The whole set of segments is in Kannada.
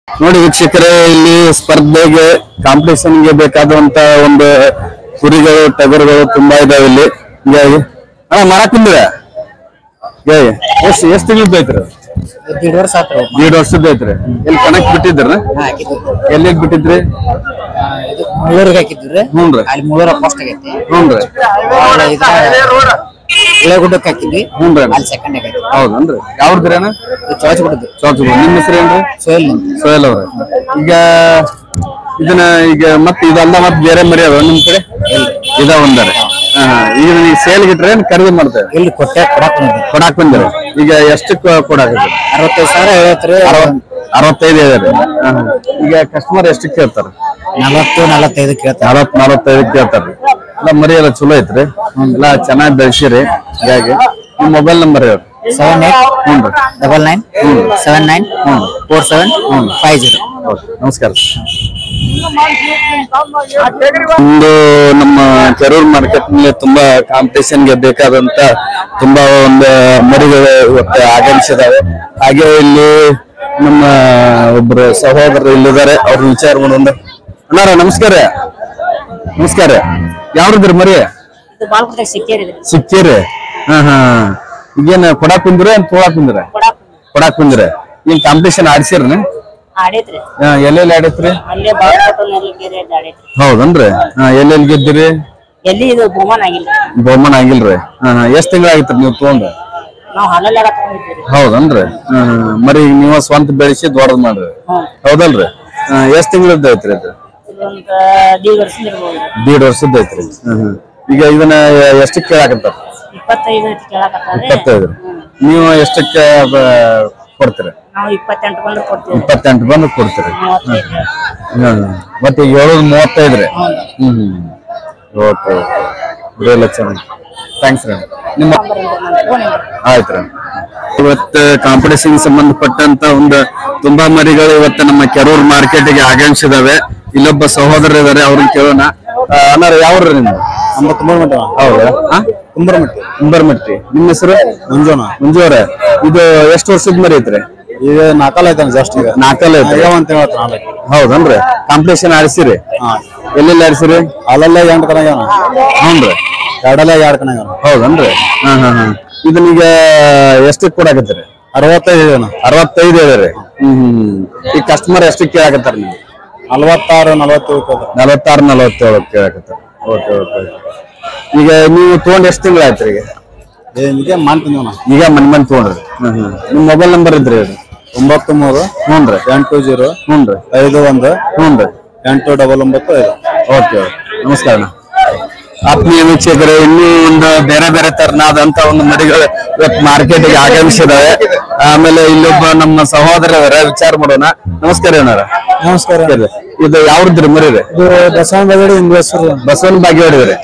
ನೋಡಿ ವೀಕ್ಷಕರೇ, ಇಲ್ಲಿ ಸ್ಪರ್ಧೆಗೆ ಕಾಂಪಿಟೇಷನ್ಗೆ ಬೇಕಾದಂತ ಒಂದು ಕುರಿಗಳು ಟಗರುಗಳು ತುಂಬಾ ಇದಾವೆ ಇಲ್ಲಿ. ಹೀಗಾಗಿ ಮಾರಾಕ್ ಬಂದಿರ ಎಷ್ಟು ತಿಂಗಳು ಐತ್ರಿ? 1.5 ವರ್ಷ ಆತ್ರಿ. 1.5 ವರ್ಷದ ಐತ್ರಿ. ಎಲ್ಲಿ ಕಣಕ್ ಬಿಟ್ಟಿದ್ರ? ಎಲ್ಲಿಗೆ ಬಿಟ್ಟಿದ್ರಿ? ಮುಳ್ಳೂರಿಗೆ ಹಾಕಿದ್ರಿ. ಹ್ಞೂನ್ರಿ. ಅಲ್ಲಿ ಮುಳ್ಳೂರ ಫಸ್ಟ್ ಆಗೈತಿ. ಹ್ಞೂನ್ರಿ. ಇಳೆಗುಡ್ಡಕ್ಕೆ ಹಾಕಿದ್ವಿ. ಹ್ಞೂನ್ರಿ. ಅಲ್ಲಿ ಸೆಕೆಂಡ್ ಆಗೈತಿ. ಹೌದನ್ರಿ. ಯಾವ್ದ್ರೇನ? ಚೌಚಗುಡ್ಡದ್ದು. ಚೌಚಗುಡ್ಡ. ನಿಮ್ಮ ಹೆಸರು ಏನ್ರಿ? ಸೋಯಲ್ ಅವ್ರ. ಈಗ ಇದನ್ನ ಈಗ ಮತ್ತೆ ಇದಲ್ಲ ಮತ್ತೆ ಬೇರೆ ಮರಿ ಅದ ನಿಮ್ ಕಡೆ ಇದ ಒಂದಾರೆ. ಈಗ ನೀವು ಸೇಲ್ ಗಿಟ್ರೆ ಖರೀದಿ ಮಾಡ್ತೇವೆ? ಇಲ್ಲಿ ಕೊಡಾಕ್ ಬಂದಿರ. ಈಗ ಎಷ್ಟಕ್ಕೆ ಕೊಡಾಕಿದ್ರಿ? 65,000 ಹೇಳ್ತ್ರಿ. 65 ಹೇಳಿದ್ರಿ. ಈಗ ಕಸ್ಟಮರ್ ಎಷ್ಟಕ್ಕೆ ಕೇಳ್ತಾರ? 40-45 ಕೇಳ್ತಾರ. 40-45 ಕೇಳ್ತಾರ್ರಿ. ಎಲ್ಲ ಮರಿ ಎಲ್ಲ ಚಲೋ ಐತ್ರಿ. ಎಲ್ಲ ಚೆನ್ನಾಗಿ ಬೆಳೆಸಿರಿ. ಹೀಗಾಗಿ ನಿಮ್ ಮೊಬೈಲ್ ನಂಬರ್ ಹೇಳ್ರಿ. 7899794750. ನಮಸ್ಕಾರ. ಒಂದು ನಮ್ಮ ಕೆರೂರ್ ಮಾರ್ಕೆಟ್ ನಲ್ಲಿ ತುಂಬಾ ಕಾಂಪಿಟೇಷನ್ಗೆ ಬೇಕಾದಂತ ತುಂಬಾ ಒಂದು ಮರಿಗಳು ಇವತ್ತು ಆಗಮಿಸಿದಾವೆ. ಹಾಗೆ ಇಲ್ಲಿ ನಮ್ಮ ಒಬ್ರು ಸಹೋದರರು ಇಲ್ಲಿದ್ದಾರೆ, ಅವ್ರ ವಿಚಾರ ಮಾಡೋಣ. ಅಣ್ಣಾರ ನಮಸ್ಕಾರ. ನಮಸ್ಕಾರ. ಯಾವ್ದಿದ್ರಿ ಮರಿ? ಸಿಕ್ಕೇರಿ. ಈಗೇನ್ ಕೊಡಾಕ್ ಕುಂದ್ರ ಏನ್ ತೊಳಾಕ್ ಕುಂದ್ರ? ಕೊಡಾಕ್ ಕುಂದ್ರ. ಏನ್ ಕಾಂಪಿಟೇಷನ್ ಆಡ್ಸಿರ್ನ? ಎಲ್ಲೆಲ್ಲಿ ಆಡೈತ್ರಿ? ಹೌದನ್ರಿ. ಎಲ್ಲೆಲ್ಲಿ ಗೆದ್ದಿರಿ? ಬಹುಮಾನ ಆಗಿಲ್ರಿ. ಎಷ್ಟ್ ತಿಂಗಳ ಆಗಿತ್ರಿ ನೀವು ತಗೊಂಡ್? ಹೌದನ್ರಿ. ಮರಿ ನೀವ ಸ್ವಂತ ಬೆಳೆಸಿ ದೊಡ್ಡದ್ ಮಾಡ್ರಿ. ಹೌದಲ್ರಿ. ಎಷ್ಟ್ ತಿಂಗಳದ್ದು ಐತ್ರಿ ಅದು? 1.5 ವರ್ಷದ ಐತ್ರಿ. ಈಗ ಇದನ್ನ ಎಷ್ಟಕ್ಕೆ ಕೇಳಾಕಂತಾರ? 25. ನೀವು ಎಷ್ಟಕ್ಕೆ ಕೊಡ್ತೀರಿ? 28 ಬಂದು ಕೊಡ್ತೀರಿ. ಮತ್ತೆ 735 ರೀ. ಓಕೆ. ಎಲ್ಲ ಚೆನ್ನಾಗಿ. ಥ್ಯಾಂಕ್ಸ್ ರೀ. ನಿಮ್ಮ ಆಯ್ತು. ಇವತ್ತು ಕಾಂಪಿಟೇಷನ್ ಸಂಬಂಧಪಟ್ಟಂತ ಒಂದು ತುಂಬಾ ಮರಿಗಳು ಇವತ್ತು ನಮ್ಮ ಕೆರೂರ್ ಮಾರ್ಕೆಟ್ಗೆ ಆಗಮಿಸಿದಾವೆ. ಇಲ್ಲೊಬ್ಬ ಸಹೋದರ ಇದಾರೆ, ಅವ್ರನ್ನ ಕೇಳೋಣ. ಅನ್ನಾರ ಯಾವ್ರಿ ನಿಮ್ದು? ಹೌದಾ? ಕುಂಬರ್ಮಟ್ಟಿ. ನಿಮ್ಮ ಹೆಸರು? ಮಂಜು ಅವರ. ಇದು ಎಷ್ಟು ವರ್ಷದ ಮರಿ ಐತ್ರಿ? ಈಗ 4 ಐತಾನ. ಜಾಸ್ತಿ ಈಗ 4 ಐತೆ. ಹೌದನ್ರಿ. ಕಾಂಪಿಟೇಷನ್ ಆಡಿಸಿರಿ? ಎಲ್ಲೆಲ್ಲಿ ಆಡಿಸಿರಿ? ಅಲ್ಲೆಲ್ಲ 8 ಕಣ. ಹ್ಞೂನ್ರಿ. 2 ಕಣ. ಹೌದನ್ರಿ. ಇದನ್ನೀಗ ಎಷ್ಟಕ್ಕೆ ಕೊಡಾಕತ್ತೀರಿ? 65 ಹೇಳಿರಿ. ಈ ಕಸ್ಟಮರ್ ಎಷ್ಟಕ್ಕೆ ಕೇಳಾಕತ್ತಾರ ನೀವು? 46-47 ಕೇಳಾಕತ್ತಾರ. ಓಕೆ. ಈಗ ನೀವು ತಗೊಂಡ್ ಎಷ್ಟು ತಿಂಗಳು ಆಯ್ತು ಈಗ? ಈಗ ಮನ್ ತಗೊಂಡ್ರಿ. ನಿಮ್ ಮೊಬೈಲ್ ನಂಬರ್ ಇದ್ರಿ? 93 ಹ್ಞೂನ್ರಿ 80 ಹ್ಞೂನ್ರಿ 51 ಹ್ಞೂನ್ರಿ 899. ಓಕೆ. ನಮಸ್ಕಾರ. ಆತ್ಮೀಯ ವೀಕ್ಷಕರೇ, ಇನ್ನೂ ಒಂದು ಬೇರೆ ಬೇರೆ ತರನಾದಂತ ಒಂದು ಮರಿಗಳು ಇವತ್ತು ಮಾರ್ಕೆಟ್ಗೆ ಆಗಮಿಸಿದಾವೆ. ಆಮೇಲೆ ಇಲ್ಲೊಬ್ಬ ನಮ್ಮ ಸಹೋದರ ವಿಚಾರ ಮಾಡೋಣ. ನಮಸ್ಕಾರ ಏನಾರ? ನಮಸ್ಕಾರ. ಇದು ಯಾವ್ದ್ರಿ ಮರಿ? ಇದು ಬಸವನ ಬಾಗೇವಾಡಿ.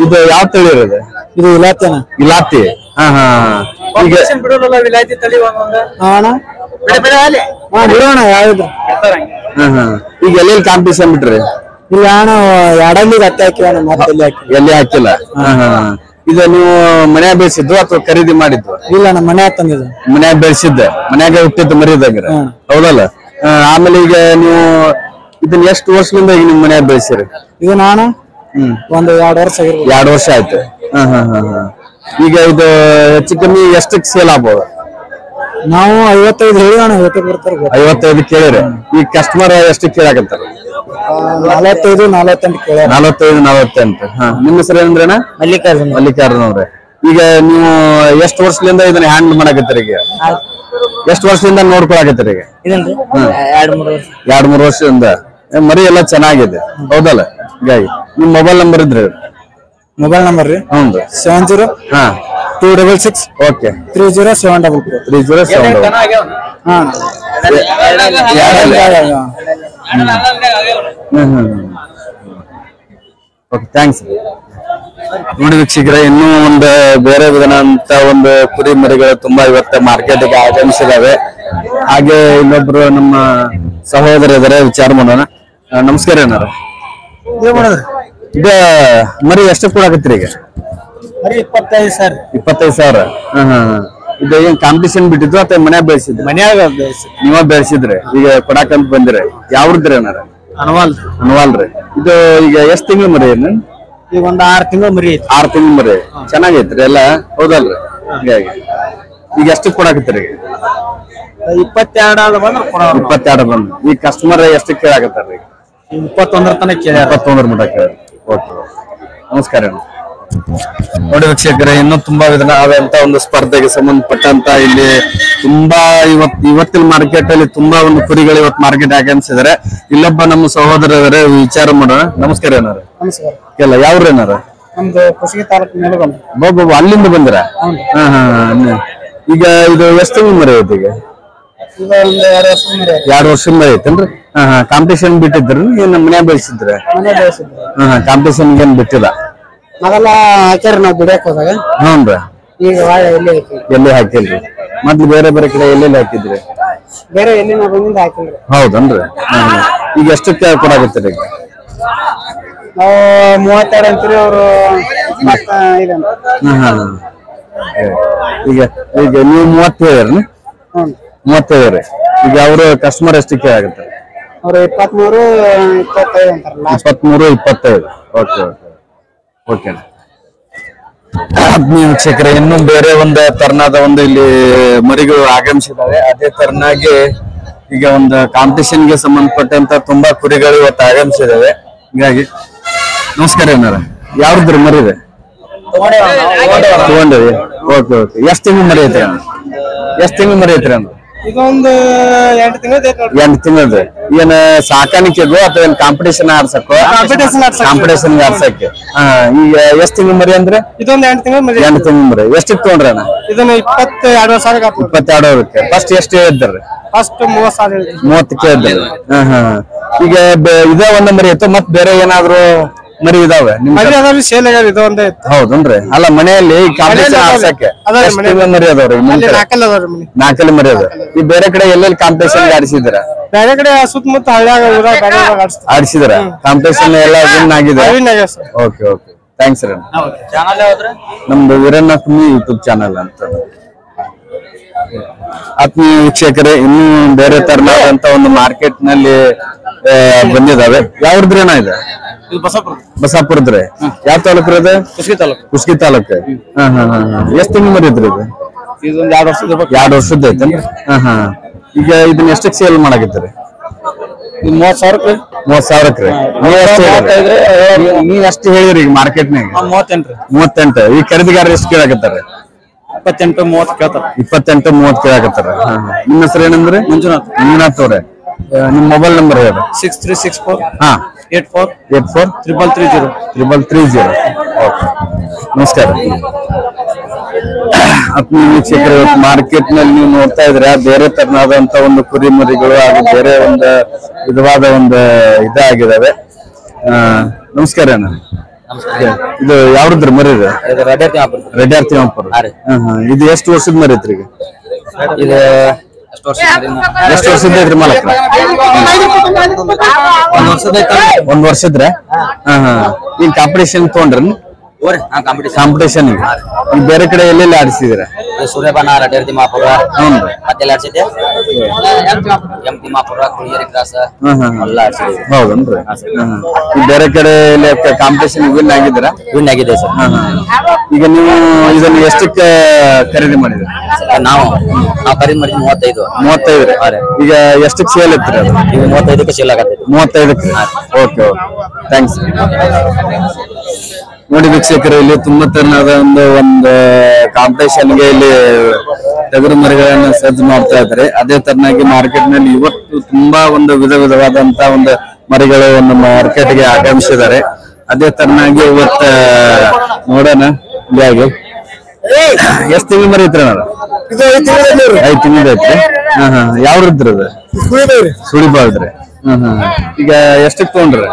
ಇದು ಯಾವ ತಳಿ ಇರೋದು? ಇದು ಇಲಾತಿ. ಈಗ ಈಗ ಎಲ್ಲೆಲ್ಲಿ ಕಾಂಪಿಟೇಷನ್ ಬಿಟ್ರಿ? ಇಲ್ಲ ಅಣ್ಣ, ಎಲ್ಲಿ ಹಾಕಿಲ್ಲ. ಇದು ನೀವು ಮನ್ಯಾಗ ಬೆಳೆಸಿದ್ದು ಅಥವಾ ಖರೀದಿ ಮಾಡಿದ್ದು? ಇಲ್ಲ, ನಮ್ಮ ಮನ್ಯಾಗ ತಂದಿದ್ದು. ಮನ್ಯಾಗ ಬೆಳೆಸಿದ್ದೆ, ಮನ್ಯಾಗ ಹುಟ್ಟಿದ್ದು ಮರಿದಂಗ್ರ. ಹೌದಲ್ಲ? ಆಮೇಲೆ ಈಗ ನೀವು ಇದನ್ನ ಎಷ್ಟು ವರ್ಷದಿಂದ ಈಗ ನಿಮ್ ಮನ್ಯಾಗ ಬೆಳೆಸಿರಿ? ಇದು ನಾನು ಒಂದು 2 ವರ್ಷ. 2 ವರ್ಷ ಆಯ್ತು. ಈಗ ಇದು ಹೆಚ್ಚು ಕಮ್ಮಿ ಎಷ್ಟಕ್ಕೆ ಸೇಲ್ ಆಗ್ಬೋದು? ನಾವು 55 ಹೇಳಿ ಅಣ್ಣ. 55 ಕೇಳಿರಿ. ಈ ಕಸ್ಟಮರ್ ಎಷ್ಟಕ್ಕೆ ಕೇಳಾಕಂತಾರ? 45-48 ಕೇಳ. 45-48. ನಿಮ್ಮ ಹೆಸರು ಏನಂದ್ರೇನ? ಮಲ್ಲಿಕಾರ್ಜುನ್ ಅವ್ರೆ. ಈಗ ನೀವು ಎಷ್ಟು ವರ್ಷದಿಂದ ಇದನ್ನ ಹ್ಯಾಂಡಲ್ ಮಾಡಕತ್ತೀರಿ? ಈಗ ಎಷ್ಟು ವರ್ಷದಿಂದ ನೋಡ್ಕೊಳಕತ್ತೀರಿ? ಈಗ 2-3 ವರ್ಷದಿಂದ. ಮರಿ ಎಲ್ಲ ಚೆನ್ನಾಗಿದೆ. ಹೌದಲ್ಲ? ಹೀಗಾಗಿ ನಿಮ್ ಮೊಬೈಲ್ ನಂಬರ್ ಇದ್ರಿ? ಮೊಬೈಲ್ ನಂಬರ್ ರೀ? 70 266 ಓಕೆ 3074 3074. Okay, thanks. ನೋಡಿ ವೀಕ್ಷಕರೇ, ಇನ್ನೂ ಒಂದು ಬೇರೆ ವಿಧನಂತ ಒಂದು ಕುರಿ ಮರಿಗಳು ತುಂಬಾ ಇವತ್ತು ಮಾರ್ಕೆಟ್ಗೆ ಆಗಮಿಸಿದಾವೆ. ಹಾಗೆ ಇನ್ನೊಬ್ರು ನಮ್ಮ ಸಹೋದರ ಇದಾರೆ, ವಿಚಾರ ಮಾಡೋಣ. ನಮಸ್ಕಾರ ಏನಾರ? ಈಗ ಮರಿ ಎಷ್ಟು ಕೊಡಾಕತ್ತೀರಿ ಈಗ? 25,000. 25,000. ಇದು ಏನ್ ಕಾಂಪಿಟೇಷನ್ ಬಿಟ್ಟಿದ್ದು ಅಥವಾ ಮನ್ಯಾಗ ಬೆಳೆಸಿದ್ರು? ಮನ್ಯಾಗ ನೀವ ಬೆಳೆಸಿದ್ರೆ ಈಗ ಕೊಡಾಕಂತ ಬಂದ್ರೆ ಯಾವ್ದ್ರಿ ಏನಾರ ಅನ್ವಾಲ್ರಿ. ಇದು ಈಗ ಎಷ್ಟ್ ತಿಂಗಳು ಮರಿ ಏನು? ಈಗ ಒಂದ್ 6 ತಿಂಗಳು ಮರಿ ಐತಿ. 6 ತಿಂಗಳು ಮರಿ ಚೆನ್ನಾಗೈತ್ರಿ ಎಲ್ಲ, ಹೌದಲ್ರಿ? ಹೀಗಾಗಿ ಈಗ ಎಷ್ಟು ಕೊಡಾಕತ್ತೀರಿ? 22 ಬಂದ್ರೆ 22 ಬಂದು. ಈ ಕಸ್ಟಮರ್ ಎಷ್ಟು ಕೇಳಾಕತ್ತಾರ್ರಿ? 21 ತನಕ ಕೇಳ್ಯಾರ. 21 ಮಟ ಕೇಳಿ. ಓಕೆ, ನಮಸ್ಕಾರ. ನೋಡಿ ವೀಕ್ಷಕರೇ, ಇನ್ನೂ ತುಂಬಾ ವಿಧವಾದಂತ ಒಂದು ಸ್ಪರ್ಧೆಗೆ ಸಂಬಂಧಪಟ್ಟಂತ ಇಲ್ಲಿ ತುಂಬಾ ಇವತ್ತಿನ ಮಾರ್ಕೆಟ್ ಅಲ್ಲಿ ತುಂಬಾ ಒಂದು ಕುರಿಗಳು ಇವತ್ತು ಮಾರ್ಕೆಟ್ ಆಗಮಿಸಿದಾರೆ. ಇಲ್ಲೊಬ್ಬ ನಮ್ಮ ಸಹೋದರರೇ ವಿಚಾರ ಮಾಡೋಣ. ನಮಸ್ಕಾರ ಏನಾರ? ನಮಸ್ಕಾರ. ಎಲ್ಲ ಯಾವ್ರ ಏನಾರ? ನಮ್ದು ಕುಷ್ಟಗಿ ತಾಲೂಕು ಮೇಲುಗಮ್ಮ. ಬಾಬು ಅಲ್ಲಿಂದ ಬಂದಿರ? ಈಗ ಇದು ಎಷ್ಟು ತಿಂಗಳು ಮರಿ ಐತಿ? ಈಗ ಈಗ ಒಂದು 2 ವರ್ಷ ಮರಿ ಐತಿ. 2 ವರ್ಷ ಮರಿ ಐತೇನ್ರಿ? ಕಾಂಪಿಟೇಷನ್ ಬಿಟ್ಟಿದ್ರಿ ಏನ್ ಮನ್ಯಾಗ ಬೆಳೆಸಿದ್ರ? ಮನೆ ಬೆಳೆಸಿದ್ರು. ಕಾಂಪಿಟೇಷನ್ ಏನ್ ಬಿಟ್ಟಿಲ್ಲ? ಮೊದಲ ಹಾಕ್ಯಾರ ನಾವು ದುಡಿಯಕ್ ಹೋದಾಗ. ಹ್ಞೂನ್ರಿ. ಈಗ ಎಲ್ಲಿ ಐತಿ? ಎಲ್ಲಿ ಹಾಕಿಲ್ರಿ? ಮೊದ್ಲು ಬೇರೆ ಬೇರೆ ಕಡೆ ಎಲ್ಲೆಲ್ಲಿ ಹಾಕಿದ್ರಿ? ಬೇರೆ ಎಲ್ಲಿ ನಾವು ಬಂದಿಂದ ಹಾಕಿಲ್ರಿ. ಹೌದನ್ರಿ? ಈಗ ಎಷ್ಟಕ್ಕೆ ಕೊಡಾಕತ್ತೀರಿ? ಈಗ ನಾವು 32 ಅಂತೀರಿ, ಅವರು 25 ಅಂತ. ಈಗ ಈಗ ನೀವು 30 ಹೇಳಿರಿ? 30 ಹೇಳಿ. ಈಗ ಅವರು ಕಸ್ಟಮರ್ ಎಷ್ಟಕ್ಕೆ ಆಗುತ್ತೆ? ಅವ್ರು 23, 25 ಅಂತಾರಲ್ಲ. 23, 25. Okay okay okay. ವೀಕ್ಷಕರೇ, ಇನ್ನು ಬೇರೆ ಒಂದು ತರನಾದ ಒಂದು ಇಲ್ಲಿ ಮರಿಗಳು ಆಗಮಿಸಿದಾವೆ. ಅದೇ ತರನಾಗಿ ಈಗ ಒಂದು ಕಾಂಪಿಟೇಷನ್ಗೆ ಸಂಬಂಧಪಟ್ಟಂತ ತುಂಬಾ ಕುರಿಗಳು ಇವತ್ತು ಆಗಮಿಸಿದಾವೆ. ಹೀಗಾಗಿ ನಮಸ್ಕಾರ ಏನಾರ? ಯಾವ್ದ್ರ ಮರಿ ಇದೆ? ತಗೊಂಡಿವಿ. Okay okay. ಎಷ್ಟ್ ತಿಂಗಳು ಮರಿ ಐತ್ರಿ? ಎಷ್ಟ್ ತಿಂಗಳು ಮರಿ ಐತ್ರಿ? ಅಂದ್ರೆ ಈಗ ಒಂದು 8 ತಿಂಗಳು 8 ತಿಂಗಳದ. ಏನ್ ಸಾಕಾಣಿಕೆಗೋ ಅಥವಾ ಏನ್ ಕಾಂಪಿಟೇಷನ್ ಆಡ್ಸಕ್ಕೋ? ಕಾಂಪಿಟೇಷನ್ ಆಡ್ಸಕ್ಕೆ. ಈಗ ಎಷ್ಟ್ ತಿಂಗಳು ಮರಿ ಅಂದ್ರೆ? ಇದೊಂದು 8 ತಿಂಗಳು ಮರಿ. 8 ತಿಂಗಳು ಮರಿ. ಎಷ್ಟಕ್ಕೆ ತಗೊಂಡ್ರ? ಇದನ್ನ 22 ಸಾವಿರ. 22,000. ಫಸ್ಟ್ ಎಷ್ಟು ಹೇಳಿದ್ರಿ? ಫಸ್ಟ್ 30 ಸಾವಿರ. 30 ಕೇಳಿದ್ರಿ. ಈಗ ಇದ ಒಂದ್ ಮರಿ ಐತೆ, ಮತ್ ಬೇರೆ ಏನಾದ್ರು ಮರಿ ಇದಾವೆ? ಸೇಲ್ ಆಗ್ಯಾವ. ಇದು ಒಂದೇ ಇತ್ತು. ಹೌದನ್ರಿ? ಅಲ್ಲ ಮನೆಯಲ್ಲಿ ಕಾಂಪಿಟೇಷನ್ ಆಡ್ಸಕ್ಕೆ ಮರಿ ಅದಾವ್ರಿ? 4 ಮರಿ ಅದ. ಈ ಬೇರೆ ಕಡೆ ಎಲ್ಲೆಲ್ಲಿ ಕಾಂಪಿಟೇಷನ್ ಆಡಿಸಿದ್ರ? ಬೇರೆ ಕಡೆ ಸುತ್ತಮುತ್ತ ಹಳ್ಳಿಯಾಗ ಆಡಿಸಿದ್ರ? ಕಾಂಪಿಟೇಷನ್ ಎಲ್ಲ ವಿನ್ ಆಗಿದೆ? ಓಕೆ ಓಕೆ, ಥ್ಯಾಂಕ್ಸ್ ರೀ. ನಮ್ದು ವೀರಣ್ಣ ಕುಮ್ಮಿ ಯೂಟ್ಯೂಬ್ ಚಾನಲ್ ಅಂತ. ಆತ್ಮೀಯ ವೀಕ್ಷಕರೇ, ಇನ್ನು ಬೇರೆ ತರನಾದಂತ ಒಂದು ಮಾರ್ಕೆಟ್ ನಲ್ಲಿ ಬಂದಿದಾವೆ. ಯಾವ್ದ್ರಿ ಅಣ್ಣ ಇದೆ? ಬಸಾಪುರದ್ರಿ? ಯಾವ ತಾಲೂಕ್ರಿ ಅದು? ಕುಷ್ಟಗಿ ತಾಲೂಕು. ಎಷ್ಟ್ ತಿಂಗಳು ಮರಿ ಐತ್ರಿ ಇದು? 2 ವರ್ಷದ ಐತೇನ್ರಿ? ಈಗ ಇದನ್ನ ಎಷ್ಟಕ್ಕೆ ಸೇಲ್ ಮಾಡಾಕತ್ತೀರಿ? 30,000. 30,000. ನೀವ್ ಎಷ್ಟು ಹೇಳಿದ್ರಿ ಈಗ ಮಾರ್ಕೆಟ್ನಾಗ? 38. ಈ ಖರೀದಿಗಾರ ಎಷ್ಟು ಕೇಳಾಕತ್ತಾರ? 28, 30 ಕೇಳ್ತಾರ. 28, 30 ಕೇಳಾಕತ್ತಾರ. ನಿಮ್ಮ ಹೆಸರು ಏನಂದ್ರಿ? ಮಂಜುನಾಥ್ ಅವ್ರೆ. ನಿಮ್ ಮೊಬೈಲ್ ನಂಬರ್ ಹೇಳಿ. 6364 84 333 ಓಕೆ, ನಮಸ್ಕಾರ. ವೀಕ್ಷಕರು, ಇವತ್ತು ಮಾರ್ಕೆಟ್ ನಲ್ಲಿ ನೀವು ನೋಡ್ತಾ ಇದ್ರೆ ಬೇರೆ ತರನಾದಂತ ಒಂದು ಕುರಿ ಮರಿಗಳು ಹಾಗೂ ಬೇರೆ ಒಂದು ವಿಧವಾದ ಒಂದು ಇದಾಗಿದಾವೆ. ನಮಸ್ಕಾರ ಅಣ್ಣ. ಇದು ಯಾವ್ದ್ರ ಮರಿ? ರೆಡ್ಯಾರ್ ತಿಮ್ಮಾಪುರ. ಇದು ಎಷ್ಟು ವರ್ಷದ ಮರಿ ಐತ್ರಿ? ಈಗ ಎಷ್ಟು ವರ್ಷದ ಐತ್ರಿ ಮಾಲಕ್ರ? 1 ವರ್ಷದ್ರ? ಈಗ ಕಾಂಪಿಟೇಷನ್ ತಗೊಂಡ್ರಿ? ಕಾಂಪಿಟೇಷನ್ ಈಗ ಬೇರೆ ಕಡೆ ಎಲ್ಲೆಲ್ಲಿ ಆಡಿಸಿದಿರ? ಸೂರ್ಯಪಾನ, ರೆಡ್ಯಾರ್ ತಿಮ್ಮಾಪುರ, ಮತ್ತೆಲ್ಲ ಆಡ್ಸಿದ್ದೆ. ತಿಮ್ಮಾಪುರ, ಕುಳಿಯರಿ ಕ್ರಾಸ್ ಎಲ್ಲ ಆಡ್ಸಿದ್ವಿ. ಹೌದನ್ರಿ? ಈ ಬೇರೆ ಕಡೆ ಕಾಂಪಿಟೇಷನ್ ವಿನ್ ಆಗಿದ್ದೀರಾ? ವಿನ್ ಆಗಿದೆ ಸರ್. ಈಗ ನೀವು ಇದನ್ನ ಎಷ್ಟಕ್ಕೆ ಖರೀದಿ ಮಾಡಿದ್ರಿ? ನಾವು ಖರೀದಿ ಮಾಡಿದ್ವಿ 35. ಈಗ ಎಷ್ಟಕ್ಕೆ ಸೇಲ್ ಇರ್ತೀರಿ ಅದು? ಈಗ 35ಕ್ಕೆ ಸೇಲ್ ಆಗತ್ತೆ. 35ಕ್ಕೆ. Okay okay, thanks. ನೋಡಿ ವೀಕ್ಷಕರು, ಇಲ್ಲಿ ತುಂಬಾ ತರನಾದ ಒಂದು ಕಾಂಪಿಟೇಷನ್ಗೆ ಇಲ್ಲಿ ಟಗರು ಮರಿಗಳನ್ನ ಸಜ್ಜು ಮಾಡ್ತಾ ಇದ್ದಾರೆ. ಅದೇ ತರನಾಗಿ ಮಾರ್ಕೆಟ್ ನಲ್ಲಿ ಇವತ್ತು ತುಂಬಾ ಒಂದು ವಿಧವಾದಂತ ಒಂದು ಮರಿಗಳು ಒಂದು ಮಾರ್ಕೆಟ್ಗೆ ಆಗಮಿಸಿದ್ದಾರೆ. ಅದೇ ತರನಾಗಿ ಇವತ್ತ ನೋಡೋಣ. ಹೀಗಾಗಿ ಎಷ್ಟ್ ತಿಂಗಳು ಮರಿ ಐತ್ರಿ? 5 ತಿಂಗಳು ಐತ್ರಿ. ಯಾವ್ರಿದ್ರಿ ಅದು? ಸುಳಿಬಾಳ್ರಿ. ಈಗ ಎಷ್ಟಕ್ಕೆ ತಗೊಂಡ್ರಿ?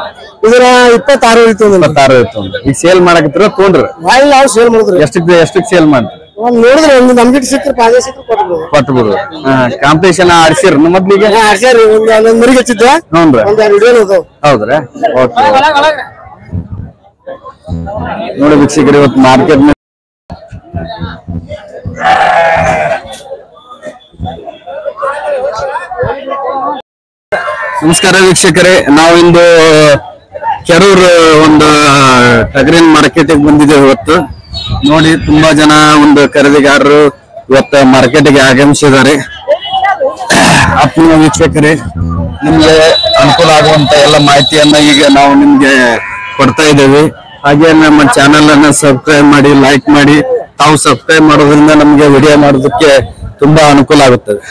ಇದರ 26 ಇತ್ತು. 26 ಇತ್ತು. ಈಗ ಸೇಲ್ ಮಾಡಕತ್ತಿರ ತಗೊಂಡ್ರಿ? ನಾವು ಸೇಲ್ ಮಾಡಿದ್ರಿ. ಎಷ್ಟಕ್ಕೆ ಸೇಲ್ ಮಾಡ್ತೀರಿ? ನೋಡಿದ್ರೆ ಒಂದು ನಮ್ಗೆ ಸಿಕ್ಕರೆ 5 ಸಿಕ್ಕರೆ ಕೊಟ್ಬಿಡು. ಕಾಂಪಿಟೇಷನ್ ಆಡ್ಸಿರ್ ಮೊದ್ಲಿಗೆ? ಒಂದ್ ಮರಿಗೆ ಹಚ್ಚಿದ್ದೆ. ಹೌದ್ರಾ? ಓಕೆ. ನೋಡಿ ವೀಕ್ಷಕರು, ಇವತ್ತು ಮಾರ್ಕೆಟ್ ನಮಸ್ಕಾರ ವೀಕ್ಷಕರೇ, ನಾವಿಂದು ಕೆರೂರು ಒಂದು ಟಗರಿನ ಮಾರ್ಕೆಟಿಗೆ ಬಂದಿದ್ದೇವೆ ಇವತ್ತು. ನೋಡಿ ತುಂಬಾ ಜನ ಒಂದು ಖರೀದಿಗಾರರು ಇವತ್ತು ಮಾರ್ಕೆಟಿಗೆ ಆಗಮಿಸಿದ್ದಾರೆ. ಆತ್ಮೀಯ ವೀಕ್ಷಕರೇ, ನಿಮ್ಗೆ ಅನುಕೂಲ ಆಗುವಂತ ಎಲ್ಲ ಮಾಹಿತಿಯನ್ನ ಈಗ ನಾವು ನಿಮ್ಗೆ ಕೊಡ್ತಾ ಇದ್ದೇವೆ. ಹಾಗೆ ನಮ್ಮ ಚಾನೆಲ್ ಅನ್ನ ಸಬ್ಸ್ಕ್ರೈಬ್ ಮಾಡಿ, ಲೈಕ್ ಮಾಡಿ. ತಾವು ಸಬ್ಸ್ಕ್ರೈಬ್ ಮಾಡೋದ್ರಿಂದ ನಮ್ಗೆ ವಿಡಿಯೋ ಮಾಡೋದಕ್ಕೆ ತುಂಬಾ ಅನುಕೂಲ ಆಗುತ್ತದೆ.